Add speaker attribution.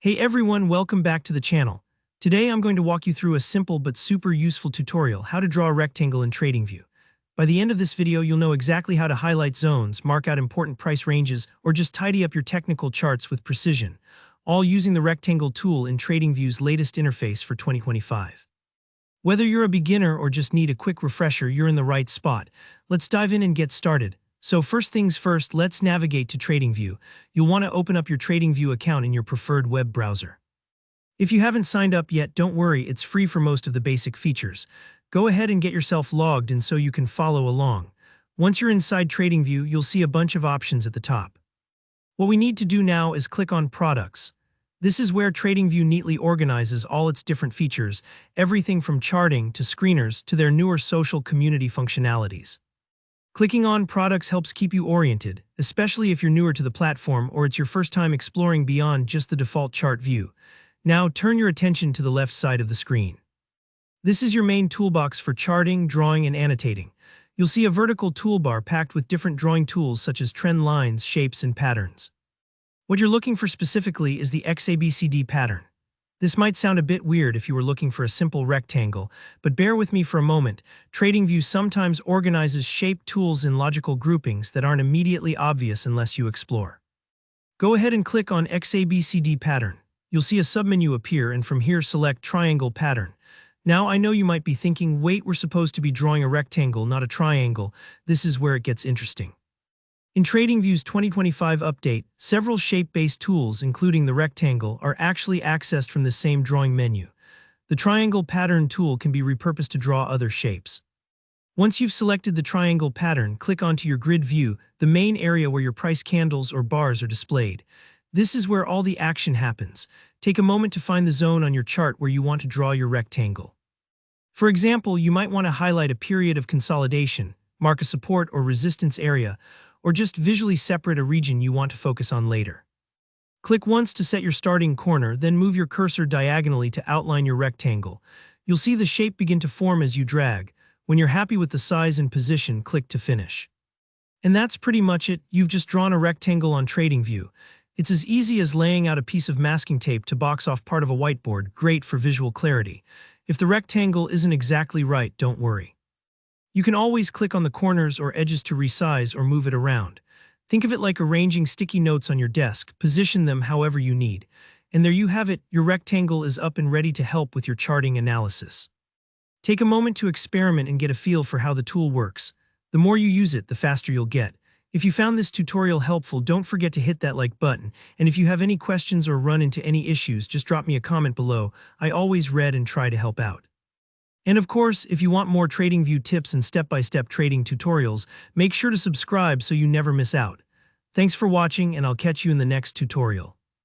Speaker 1: Hey everyone, welcome back to the channel. Today I'm going to walk you through a simple but super useful tutorial how to draw a rectangle in TradingView. By the end of this video, you'll know exactly how to highlight zones, mark out important price ranges, or just tidy up your technical charts with precision, all using the rectangle tool in TradingView's latest interface for 2025. Whether you're a beginner or just need a quick refresher, you're in the right spot. Let's dive in and get started. So first things first, let's navigate to TradingView. You'll want to open up your TradingView account in your preferred web browser. If you haven't signed up yet, don't worry, it's free for most of the basic features. Go ahead and get yourself logged in so you can follow along. Once you're inside TradingView, you'll see a bunch of options at the top. What we need to do now is click on Products. This is where TradingView neatly organizes all its different features, everything from charting to screeners to their newer social community functionalities. Clicking on Products helps keep you oriented, especially if you're newer to the platform or it's your first time exploring beyond just the default chart view. Now turn your attention to the left side of the screen. This is your main toolbox for charting, drawing, and annotating. You'll see a vertical toolbar packed with different drawing tools such as trend lines, shapes, and patterns. What you're looking for specifically is the XABCD pattern. This might sound a bit weird if you were looking for a simple rectangle, but bear with me for a moment. TradingView sometimes organizes shape tools in logical groupings that aren't immediately obvious unless you explore. Go ahead and click on XABCD pattern. You'll see a submenu appear, and from here select Triangle Pattern. Now I know you might be thinking, wait, we're supposed to be drawing a rectangle, not a triangle. This is where it gets interesting. In TradingView's 2025 update, several shape-based tools, including the rectangle, are actually accessed from the same drawing menu. The triangle pattern tool can be repurposed to draw other shapes. Once you've selected the triangle pattern, click onto your grid view, the main area where your price candles or bars are displayed. This is where all the action happens. Take a moment to find the zone on your chart where you want to draw your rectangle. For example, you might want to highlight a period of consolidation, mark a support or resistance area, or just visually separate a region you want to focus on later. Click once to set your starting corner, then move your cursor diagonally to outline your rectangle. You'll see the shape begin to form as you drag. When you're happy with the size and position, click to finish. And that's pretty much it. You've just drawn a rectangle on TradingView. It's as easy as laying out a piece of masking tape to box off part of a whiteboard, great for visual clarity. If the rectangle isn't exactly right, don't worry. You can always click on the corners or edges to resize or move it around. Think of it like arranging sticky notes on your desk. Position them however you need. And there you have it, your rectangle is up and ready to help with your charting analysis. Take a moment to experiment and get a feel for how the tool works. The more you use it, the faster you'll get. If you found this tutorial helpful, don't forget to hit that like button. And if you have any questions or run into any issues, just drop me a comment below. I always read and try to help out. And of course, if you want more TradingView tips and step-by-step trading tutorials, make sure to subscribe so you never miss out. Thanks for watching, and I'll catch you in the next tutorial.